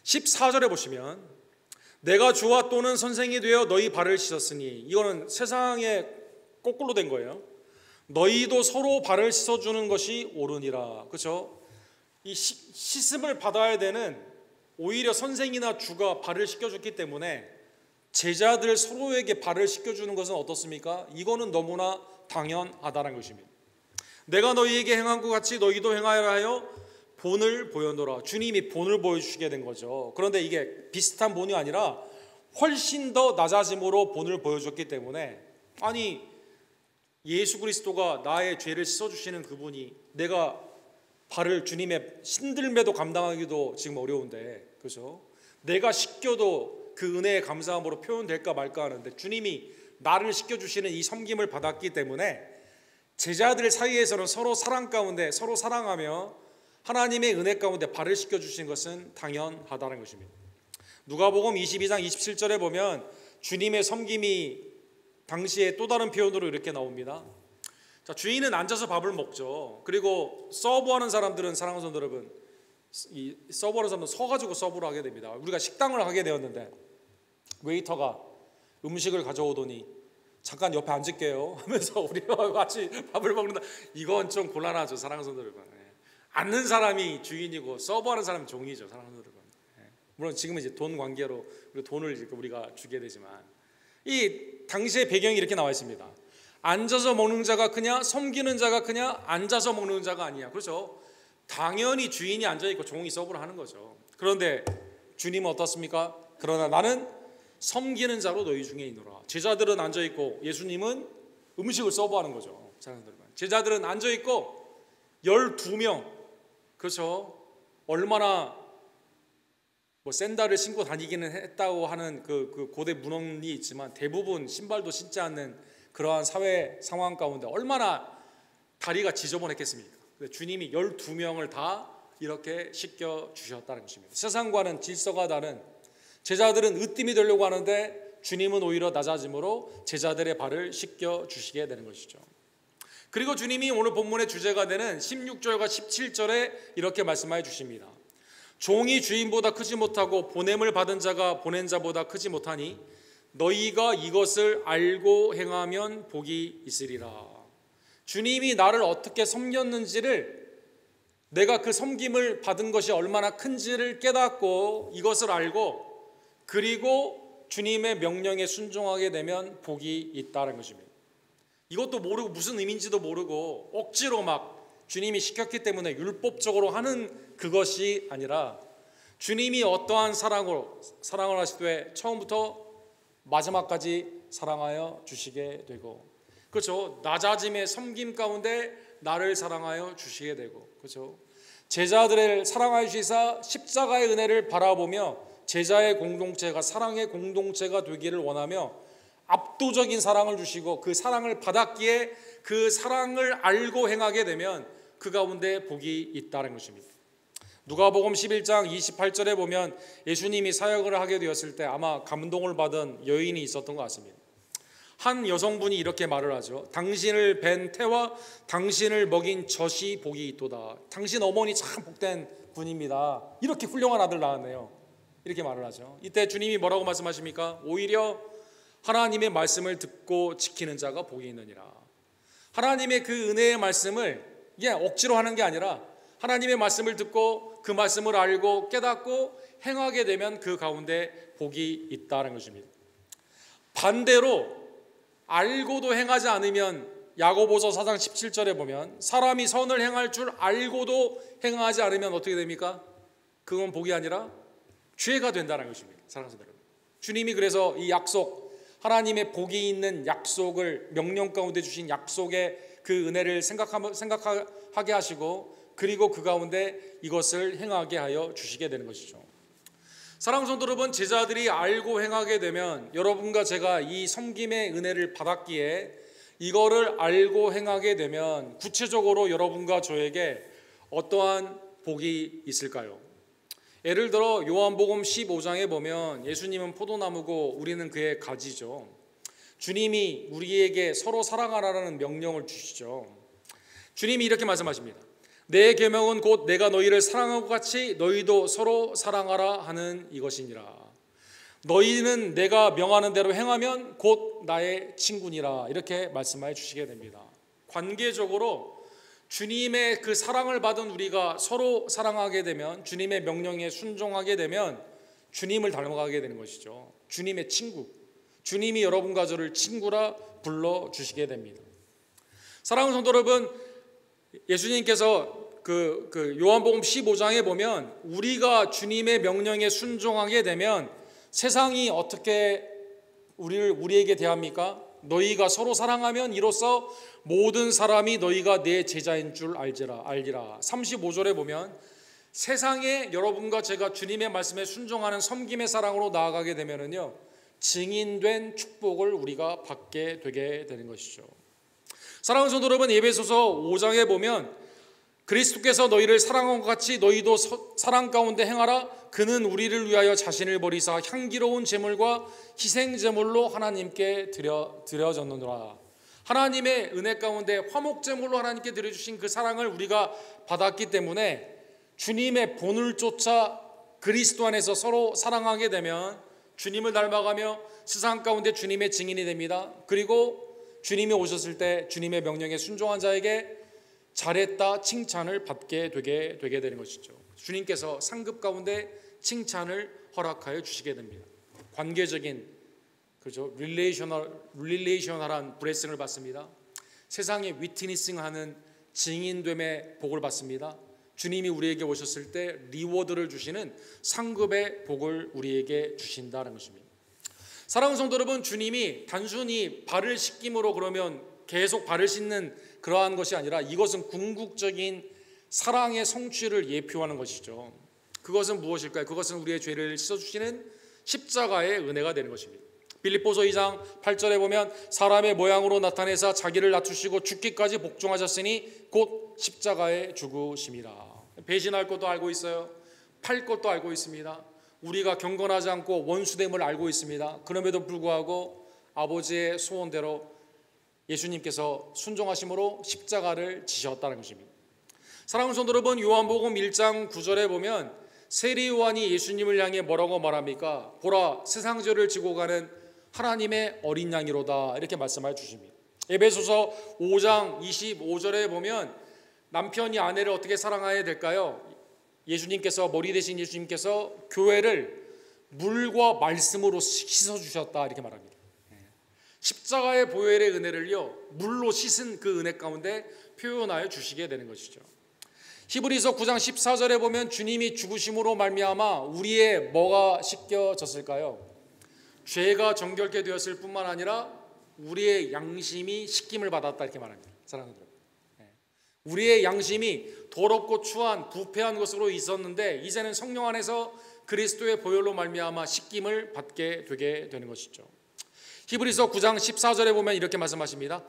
[SPEAKER 1] 14절에 보시면 내가 주와 또는 선생이 되어 너희 발을 씻었으니, 이거는 세상에 거꾸로 된 거예요. 너희도 서로 발을 씻어주는 것이 옳으니라. 그렇죠? 이 씻음을 받아야 되는 오히려 선생이나 주가 발을 씻겨줬기 때문에 제자들 서로에게 발을 씻겨주는 것은 어떻습니까? 이거는 너무나 당연하다는 것입니다. 내가 너희에게 행한 것 같이 너희도 행하여라 하여 본을 보여노라. 주님이 본을 보여주시게 된 거죠. 그런데 이게 비슷한 본이 아니라 훨씬 더 낮아짐으로 본을 보여줬기 때문에, 아니 예수 그리스도가 나의 죄를 씻어주시는 그분이 내가 발을 주님의 신들매도 감당하기도 지금 어려운데, 그렇죠? 내가 씻겨도 그 은혜의 감사함으로 표현될까 말까 하는데 주님이 나를 씻겨주시는 이 섬김을 받았기 때문에 제자들 사이에서는 서로 사랑 가운데 서로 사랑하며 하나님의 은혜 가운데 발을 씻겨주신 것은 당연하다는 것입니다. 누가복음 22장 27절에 보면 주님의 섬김이 당시에 또 다른 표현으로 이렇게 나옵니다. 자, 주인은 앉아서 밥을 먹죠. 그리고 서브하는 사람들은, 사랑하는 성도 여러분, 이 서브하는 사람들은 서가지고 서브를 하게 됩니다. 우리가 식당을 하게 되었는데 웨이터가 음식을 가져오더니 잠깐 옆에 앉을게요 하면서 우리와 같이 밥을 먹는다. 이건 좀 곤란하죠, 사랑하는 성도 여러분. 앉는 사람이 주인이고 서브하는 사람이 종이죠, 사랑하는 성도 여러분. 물론 지금은 이제 돈 관계로 돈을 우리가 주게 되지만, 이 당시의 배경이 이렇게 나와 있습니다. 앉아서 먹는 자가 크냐, 섬기는 자가 크냐, 앉아서 먹는 자가 아니냐. 그렇죠? 당연히 주인이 앉아있고 종이 서브를 하는 거죠. 그런데 주님은 어떻습니까? 그러나 나는 섬기는 자로 너희 중에 있노라. 제자들은 앉아있고 예수님은 음식을 서브하는 거죠. 제자들은 앉아있고 12명, 그렇죠? 얼마나 샌들을 신고 다니기는 했다고 하는 그 고대 문헌이 있지만 대부분 신발도 신지 않는 그러한 사회 상황 가운데 얼마나 다리가 지저분했겠습니까? 근데 주님이 12명을 다 이렇게 씻겨 주셨다는 것입니다. 세상과는 질서가 다른, 제자들은 으뜸이 되려고 하는데 주님은 오히려 낮아짐으로 제자들의 발을 씻겨 주시게 되는 것이죠. 그리고 주님이 오늘 본문의 주제가 되는 16절과 17절에 이렇게 말씀해 주십니다. 종이 주인보다 크지 못하고 보냄을 받은 자가 보낸 자보다 크지 못하니 너희가 이것을 알고 행하면 복이 있으리라. 주님이 나를 어떻게 섬겼는지를, 내가 그 섬김을 받은 것이 얼마나 큰지를 깨닫고 이것을 알고, 그리고 주님의 명령에 순종하게 되면 복이 있다는 것입니다. 이것도 모르고 무슨 의미인지도 모르고 억지로 막 주님이 시켰기 때문에 율법적으로 하는 그것이 아니라, 주님이 어떠한 사랑을 하시되 처음부터 마지막까지 사랑하여 주시게 되고, 그렇죠? 낮아짐의 섬김 가운데 나를 사랑하여 주시게 되고, 그렇죠? 제자들을 사랑하여 주시사 십자가의 은혜를 바라보며 제자의 공동체가 사랑의 공동체가 되기를 원하며 압도적인 사랑을 주시고 그 사랑을 받았기에 그 사랑을 알고 행하게 되면 그 가운데 복이 있다는 것입니다. 누가복음 11장 28절에 보면 예수님이 사역을 하게 되었을 때 아마 감동을 받은 여인이 있었던 것 같습니다. 한 여성분이 이렇게 말을 하죠. 당신을 뵌 태와 당신을 먹인 젖이 복이 있도다. 당신 어머니 참 복된 분입니다. 이렇게 훌륭한 아들 낳았네요. 이렇게 말을 하죠. 이때 주님이 뭐라고 말씀하십니까? 오히려 하나님의 말씀을 듣고 지키는 자가 복이 있느니라. 하나님의 그 은혜의 말씀을 억지로 하는 게 아니라 하나님의 말씀을 듣고 그 말씀을 알고 깨닫고 행하게 되면 그 가운데 복이 있다는 것입니다. 반대로 알고도 행하지 않으면 야고보서 4장 17절에 보면 사람이 선을 행할 줄 알고도 행하지 않으면 어떻게 됩니까? 그건 복이 아니라 죄가 된다는 것입니다. 사랑하는 여러분, 주님이 그래서 이 약속, 하나님의 복이 있는 약속을 명령 가운데 주신 약속의 그 은혜를 생각하게 하시고 그리고 그 가운데 이것을 행하게 하여 주시게 되는 것이죠. 사랑하는 성도 여러분, 제자들이 알고 행하게 되면 여러분과 제가 이 섬김의 은혜를 받았기에 이거를 알고 행하게 되면 구체적으로 여러분과 저에게 어떠한 복이 있을까요? 예를 들어 요한복음 15장에 보면 예수님은 포도나무고 우리는 그의 가지죠. 주님이 우리에게 서로 사랑하라는 명령을 주시죠. 주님이 이렇게 말씀하십니다. 내 계명은 곧 내가 너희를 사랑하고 같이 너희도 서로 사랑하라 하는 이것이니라. 너희는 내가 명하는 대로 행하면 곧 나의 친구니라. 이렇게 말씀해 주시게 됩니다. 관계적으로 주님의 그 사랑을 받은 우리가 서로 사랑하게 되면, 주님의 명령에 순종하게 되면 주님을 닮아가게 되는 것이죠. 주님의 친구, 주님이 여러분과 저를 친구라 불러주시게 됩니다. 사랑하는 성도 여러분, 예수님께서 그 요한복음 15장에 보면 우리가 주님의 명령에 순종하게 되면 세상이 어떻게 우리에게 대합니까? 너희가 서로 사랑하면 이로써 모든 사람이 너희가 내 제자인 줄 알리라. 35절에 보면 세상에 여러분과 제가 주님의 말씀에 순종하는 섬김의 사랑으로 나아가게 되면은요, 증인된 축복을 우리가 받게 되게 되는 것이죠. 사랑하는 성도 여러분, 에베소서 5장에 보면 그리스도께서 너희를 사랑한 것 같이 너희도 사랑 가운데 행하라. 그는 우리를 위하여 자신을 버리사 향기로운 제물과 희생 제물로 하나님께 드려졌느니라. 하나님의 은혜 가운데 화목 제물로 하나님께 드려주신 그 사랑을 우리가 받았기 때문에 주님의 본을 쫓아 그리스도 안에서 서로 사랑하게 되면 주님을 닮아가며 세상 가운데 주님의 증인이 됩니다. 그리고 주님이 오셨을 때 주님의 명령에 순종한 자에게 잘했다 칭찬을 받게 되게 되는 것이죠. 주님께서 상급 가운데 칭찬을 허락하여 주시게 됩니다. 관계적인, 그렇죠, 릴레이셔널한 블레싱을 받습니다. 세상에 위트니싱하는 증인됨의 복을 받습니다. 주님이 우리에게 오셨을 때 리워드를 주시는 상급의 복을 우리에게 주신다는 것입니다. 사랑하는 성도 여러분, 주님이 단순히 발을 씻김으로 그러면 계속 발을 씻는 그러한 것이 아니라 이것은 궁극적인 사랑의 성취를 예표하는 것이죠. 그것은 무엇일까요? 그것은 우리의 죄를 씻어주시는 십자가의 은혜가 되는 것입니다. 빌립보서 2장 8절에 보면 사람의 모양으로 나타내사 자기를 낮추시고 죽기까지 복종하셨으니 곧 십자가에 죽으심이라. 배신할 것도 알고 있어요. 팔 것도 알고 있습니다. 우리가 경건하지 않고 원수됨을 알고 있습니다. 그럼에도 불구하고 아버지의 소원대로 예수님께서 순종하심으로 십자가를 지셨다는 것입니다. 사랑하는 성도 여러분, 요한복음 1장 9절에 보면 세리 요한이 예수님을 향해 뭐라고 말합니까? 보라, 세상 죄를 지고 가는 하나님의 어린 양이로다. 이렇게 말씀해 주십니다. 에베소서 5장 25절에 보면 남편이 아내를 어떻게 사랑해야 될까요? 예수님께서, 머리 대신 예수님께서 교회를 물과 말씀으로 씻어주셨다. 이렇게 말합니다. 십자가의 보혈의 은혜를요, 물로 씻은 그 은혜 가운데 표현하여 주시게 되는 것이죠. 히브리서 9장 14절에 보면 주님이 죽으심으로 말미암아 우리의 뭐가 씻겨졌을까요?
[SPEAKER 2] 죄가 정결케 되었을 뿐만 아니라 우리의 양심이 씻김을 받았다 이렇게 말합니다. 사랑하는 여러분, 우리의 양심이 더럽고 추한 부패한 것으로 있었는데 이제는 성령 안에서 그리스도의 보혈로 말미암아 씻김을 받게 되게 되는 것이죠. 히브리서 9장 14절에 보면 이렇게 말씀하십니다.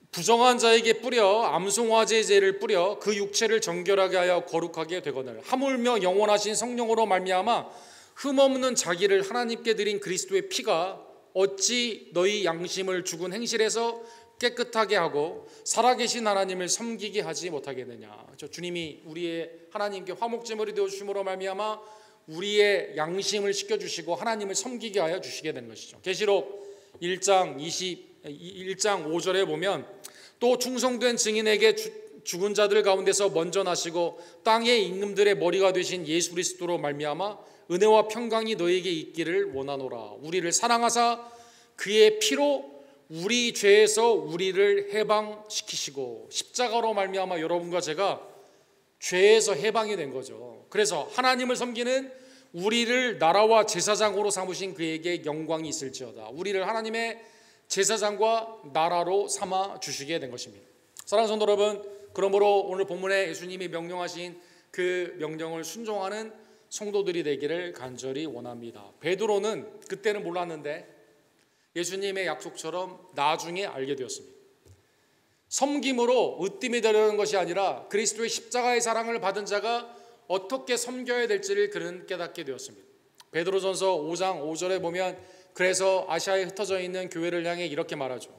[SPEAKER 2] 부정한 자에게 뿌려 암송화제의 제를 뿌려 그 육체를 정결하게 하여 거룩하게 되거늘 하물며 영원하신 성령으로 말미암아 흠없는 자기를 하나님께 드린 그리스도의 피가 어찌 너희 양심을 죽은 행실에서 깨끗하게 하고 살아계신 하나님을 섬기게 하지 못하겠느냐. 주님이 우리의 하나님께 화목제물이 되어주심으로 말미암아 우리의 양심을 씻겨주시고 하나님을 섬기게 하여 주시게 되는 것이죠. 계시록 1장 5절에 보면 또 충성된 증인에게 죽은 자들 가운데서 먼저 나시고 땅의 임금들의 머리가 되신 예수 그리스도로 말미암아 은혜와 평강이 너에게 있기를 원하노라. 우리를 사랑하사 그의 피로 우리 죄에서 우리를 해방시키시고 십자가로 말미암아 여러분과 제가 죄에서 해방이 된 거죠. 그래서 하나님을 섬기는 우리를 나라와 제사장으로 삼으신 그에게 영광이 있을지어다. 우리를 하나님의 제사장과 나라로 삼아 주시게 된 것입니다. 사랑하는 성도 여러분, 그러므로 오늘 본문에 예수님이 명령하신 그 명령을 순종하는 성도들이 되기를 간절히 원합니다. 베드로는 그때는 몰랐는데 예수님의 약속처럼 나중에 알게 되었습니다. 섬김으로 으뜸이 되려는 것이 아니라 그리스도의 십자가의 사랑을 받은 자가 어떻게 섬겨야 될지를 그는 깨닫게 되었습니다. 베드로전서 5장 5절에 보면 그래서 아시아에 흩어져 있는 교회를 향해 이렇게 말하죠.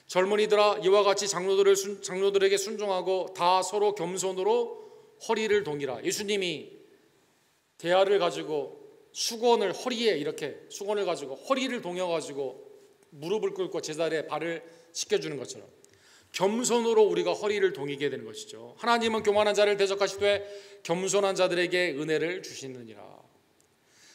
[SPEAKER 2] 젊은이들아 이와 같이 장로들에게 순종하고 다 서로 겸손으로 허리를 동이라. 예수님이 대야를 가지고 수건을 허리에 이렇게 수건을 가지고 허리를 동여가지고 무릎을 꿇고 제자리에 발을 씻겨주는 것처럼 겸손으로 우리가 허리를 동이게 되는 것이죠. 하나님은 교만한 자를 대적하시되 겸손한 자들에게 은혜를 주시느니라.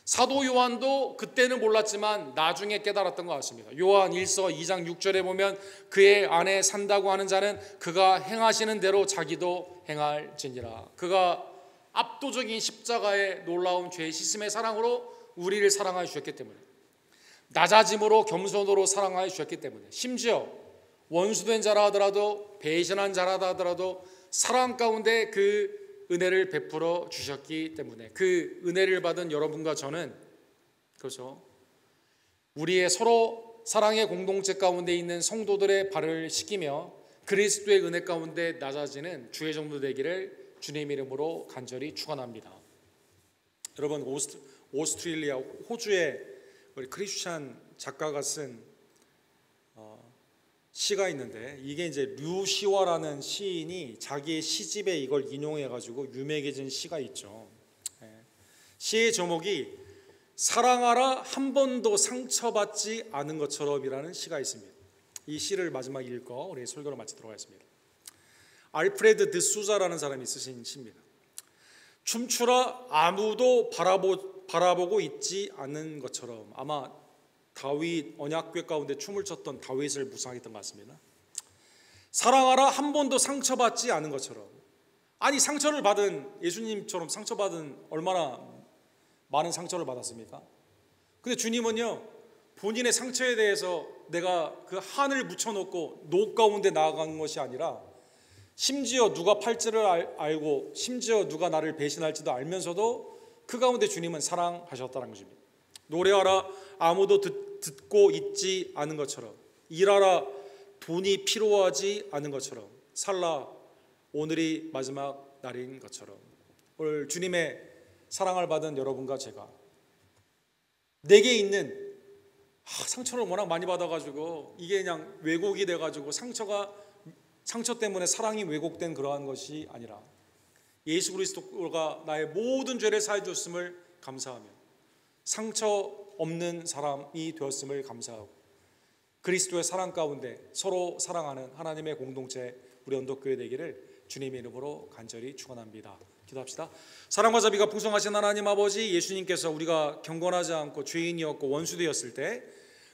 [SPEAKER 2] 사도 요한도 그때는 몰랐지만 나중에 깨달았던 것 같습니다. 요한 1서 2장 6절에 보면 그의 안에 산다고 하는 자는 그가 행하시는 대로 자기도 행할지니라. 그가 압도적인 십자가의 놀라운 죄 씻음의 사랑으로 우리를 사랑하여 주셨기 때문에, 낮아짐으로 겸손으로 사랑하여 주셨기 때문에, 심지어 원수된 자라 하더라도 배신한 자라 하더라도 사랑 가운데 그 은혜를 베풀어 주셨기 때문에 그 은혜를 받은 여러분과 저는 그렇죠, 우리의 서로 사랑의 공동체 가운데 있는 성도들의 발을 씻기며 그리스도의 은혜 가운데 낮아지는 주의 종도 되기를 주님 이름으로 간절히 축원합니다. 여러분, 오스트레일리아 호주의 우리 크리스찬 작가가 쓴 시가 있는데 이게 이제 류시와라는 시인이 자기의 시집에 이걸 인용해 가지고 유명해진 시가 있죠. 시의 제목이 사랑하라 한 번도 상처받지 않은 것처럼이라는 시가 있습니다. 이 시를 마지막 읽고 우리 설교를 마치도록 하겠습니다. 알프레드 드수자라는 사람이 쓰신 시입니다. 춤추라 아무도 바라보고 있지 않는 것처럼. 아마 다윗 언약궤 가운데 춤을 췄던 다윗을 묵상했던 것 같습니다. 사랑하라 한 번도 상처받지 않은 것처럼. 아니, 상처를 받은 예수님처럼 상처받은 얼마나 많은 상처를 받았습니까? 근데 주님은요, 본인의 상처에 대해서 내가 그 한을 묻혀놓고 노 가운데 나아간 것이 아니라 심지어 누가 팔찌를 알고 심지어 누가 나를 배신할지도 알면서도 그 가운데 주님은 사랑하셨다는 것입니다. 노래하라 아무도 듣고 있지 않은 것처럼, 일하라 돈이 필요하지 않은 것처럼, 살라 오늘이 마지막 날인 것처럼. 오늘 주님의 사랑을 받은 여러분과 제가 내게 있는 상처를 워낙 많이 받아가지고 이게 그냥 왜곡이 돼가지고 상처 때문에 사랑이 왜곡된 그러한 것이 아니라 예수 그리스도가 나의 모든 죄를 사해 주었음을 감사하며 상처 없는 사람이 되었음을 감사하고 그리스도의 사랑 가운데 서로 사랑하는 하나님의 공동체 우리 언덕교회 되기를 주님의 이름으로 간절히 축원합니다. 기도합시다. 사랑과 자비가 풍성하신 하나님 아버지, 예수님께서 우리가 경건하지 않고 죄인이었고 원수되었을 때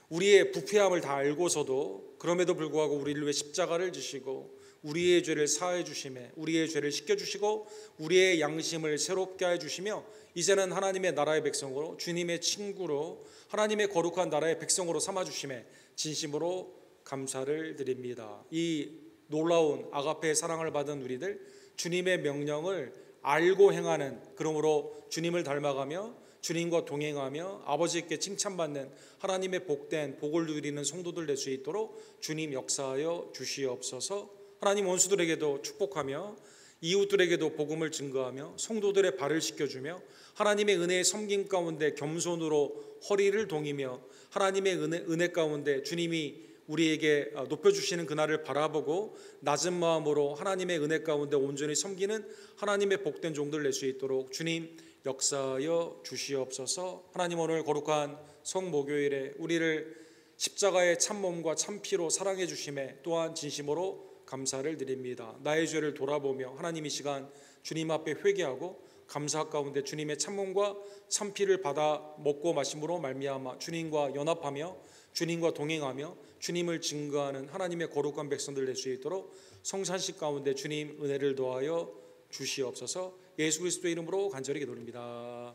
[SPEAKER 2] 우리의 부패함을 다 알고서도 그럼에도 불구하고 우리를 위해 십자가를 지시고 우리의 죄를 사하여 주시매 우리의 죄를 씻겨 주시고 우리의 양심을 새롭게 해 주시며 이제는 하나님의 나라의 백성으로 주님의 친구로 하나님의 거룩한 나라의 백성으로 삼아 주시매 진심으로 감사를 드립니다. 이 놀라운 아가페의 사랑을 받은 우리들, 주님의 명령을 알고 행하는, 그러므로 주님을 닮아가며 주님과 동행하며 아버지께 칭찬받는 하나님의 복된 복을 누리는 성도들 될 수 있도록 주님 역사하여 주시옵소서. 하나님 원수들에게도 축복하며 이웃들에게도 복음을 증거하며 성도들의 발을 씻겨주며 하나님의 은혜의 섬김 가운데 겸손으로 허리를 동이며 하나님의 은혜 가운데 주님이 우리에게 높여주시는 그날을 바라보고 낮은 마음으로 하나님의 은혜 가운데 온전히 섬기는 하나님의 복된 종들 낼 수 있도록 주님 역사하여 주시옵소서. 하나님 오늘 거룩한 성목요일에 우리를 십자가의 참몸과 참피로 사랑해 주심에 또한 진심으로 감사를 드립니다. 나의 죄를 돌아보며 하나님 이 시간 주님 앞에 회개하고 감사 가운데 주님의 참몸과 참피를 받아 먹고 마심으로 말미암아 주님과 연합하며 주님과 동행하며 주님을 증거하는 하나님의 거룩한 백성들 될 수 있도록 성찬식 가운데 주님 은혜를 더하여 주시옵소서. 예수 그리스도의 이름으로 간절히 기도드립니다.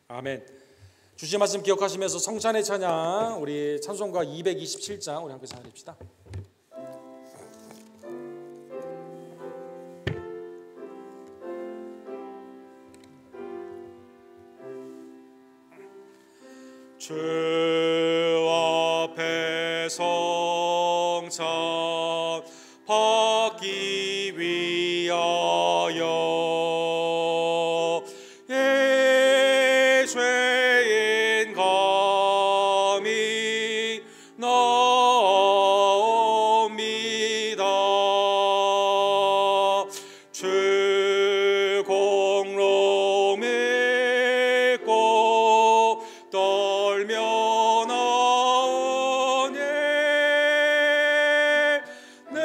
[SPEAKER 2] 아멘. 주신 말씀 기억하시면서 성찬의 찬양 우리 찬송가 227장 우리 함께 찬양합시다. 주 앞에 성찬 받기 위하여 죄인 감히 나옵니다. 주 공로 믿고 떨며 나오니 내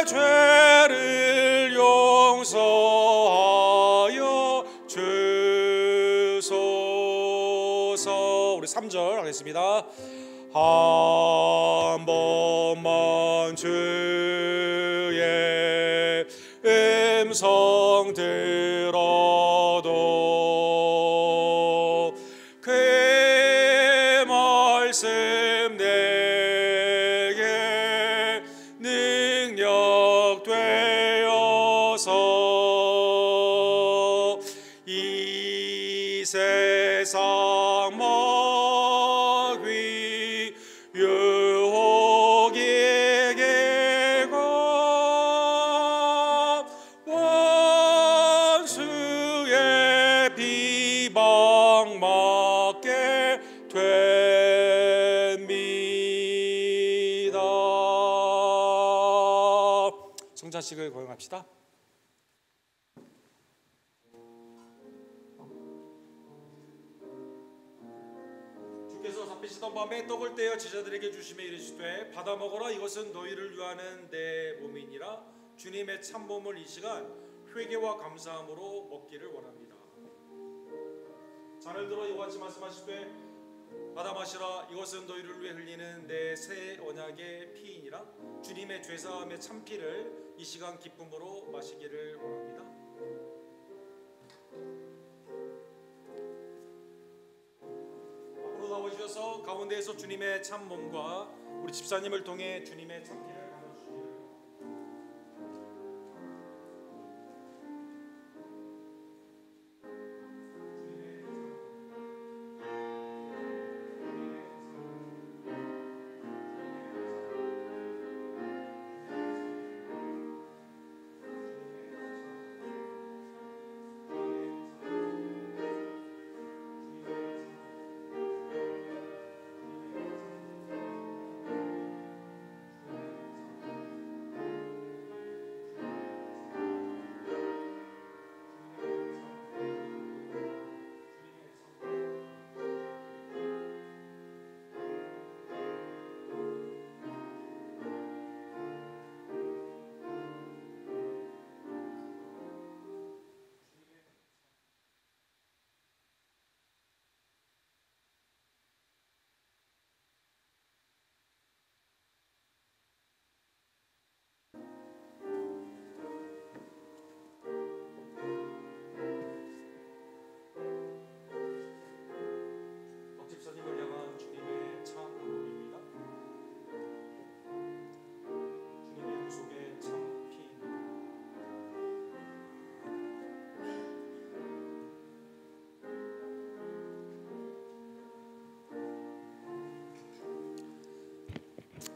[SPEAKER 2] 죄를 용서하여 주소서. 우리 3절 하겠습니다. 한 번만 주의 음성 들어도 그 말씀 내게 능력 되어서 이 세상 마귀 유혹에게가 원수의 비방 맞게 됩니다. 성찬식을 거행합시다. 주께서 잡히시던 밤에 떡을 떼어 제자들에게 주시며 이르시되 받아 먹어라 이것은 너희를 위하는 내 몸이니라. 주님의 참몸을 이 시간 회개와 감사함으로 먹기를 원합니다. 잔을 들어 이와 같이 말씀하시되 받아 마시라 이것은 너희를 위해 흘리는 내 새 언약의 피이니라. 주님의 죄사함의 참피를 이 시간 기쁨으로 마시기를 원합니다. 앞으로 나오셔서 가운데에서 주님의 참몸과 우리 집사님을 통해 주님의 참피를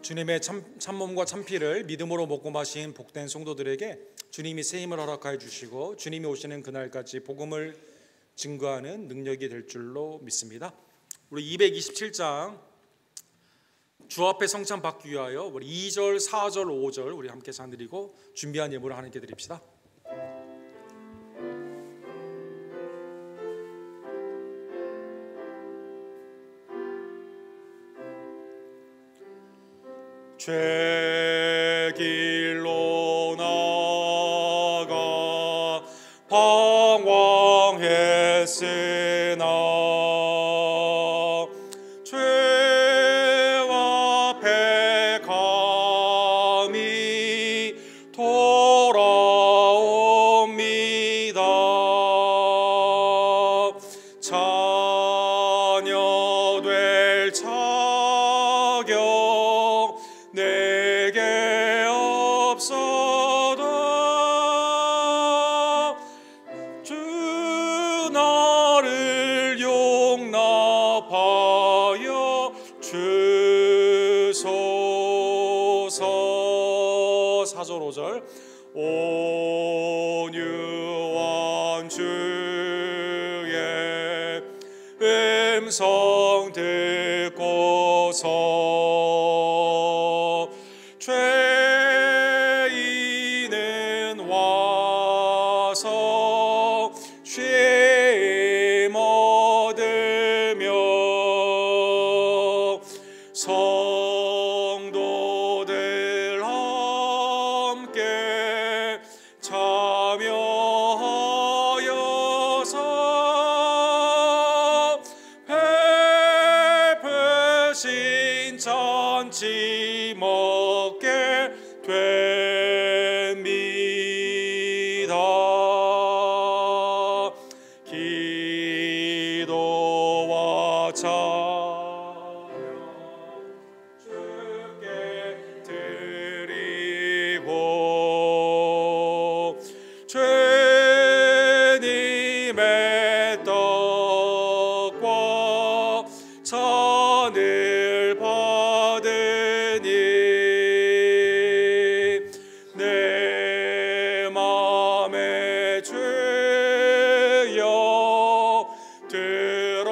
[SPEAKER 2] 주님의 참몸과 참피를 믿음으로 먹고 마신 복된 성도들에게 주님이 새 힘을 허락하여 주시고 주님이 오시는 그날까지 복음을 증거하는 능력이 될 줄로 믿습니다. 우리 227장 주 앞에 성찬 받기 위하여 우리 2절, 4절, 5절 우리 함께 찬드리고 준비한 예물을 하나님께 드립시다. 죄길로 나가 방황했으나 죄와 패감이 돌아옵니다. 자녀 될 자격 내게 없어도 주 나를 용납하여 주소서. 4절 5절 온유한 주의 음성 듣고서 죄인은 와서 쉼 얻으며 성도들 함께 참여하여서 베푸신 잔치 먹게 됩니다. 기도와 찬양 주께 드리고 주님의 떡과 잔을 받으니 내 맘에 주여 들어오셔서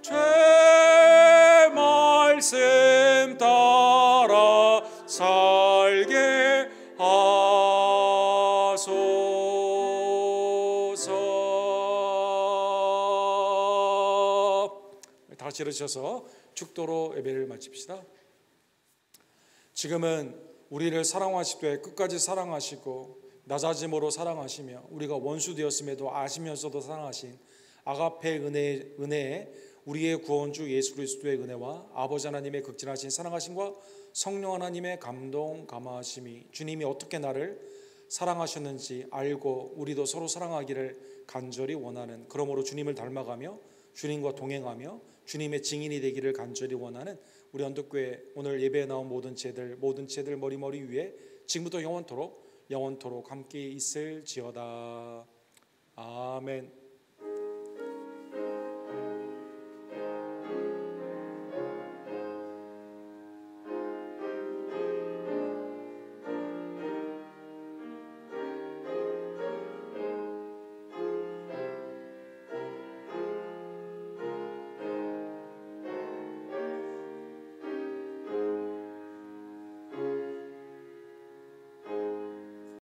[SPEAKER 2] 죄 말씀 따라 살게 하소서. 다 같이 일어서셔서 축도로 예배를 마칩시다. 지금은 우리를 사랑하시되 끝까지 사랑하시고 낮아짐으로 사랑하시며 우리가 원수 되었음에도 아시면서도 사랑하신 아가페 은혜에 우리의 구원주 예수 그리스도의 은혜와 아버지 하나님의 극진하신 사랑하심과 성령 하나님의 감동 감화하심이 주님이 어떻게 나를 사랑하셨는지 알고 우리도 서로 사랑하기를 간절히 원하는, 그러므로 주님을 닮아가며 주님과 동행하며 주님의 증인이 되기를 간절히 원하는 우리 언덕교회 오늘 예배에 나온 모든 죄들 머리 위에 지금부터 영원토록 함께 있을지어다. 아멘.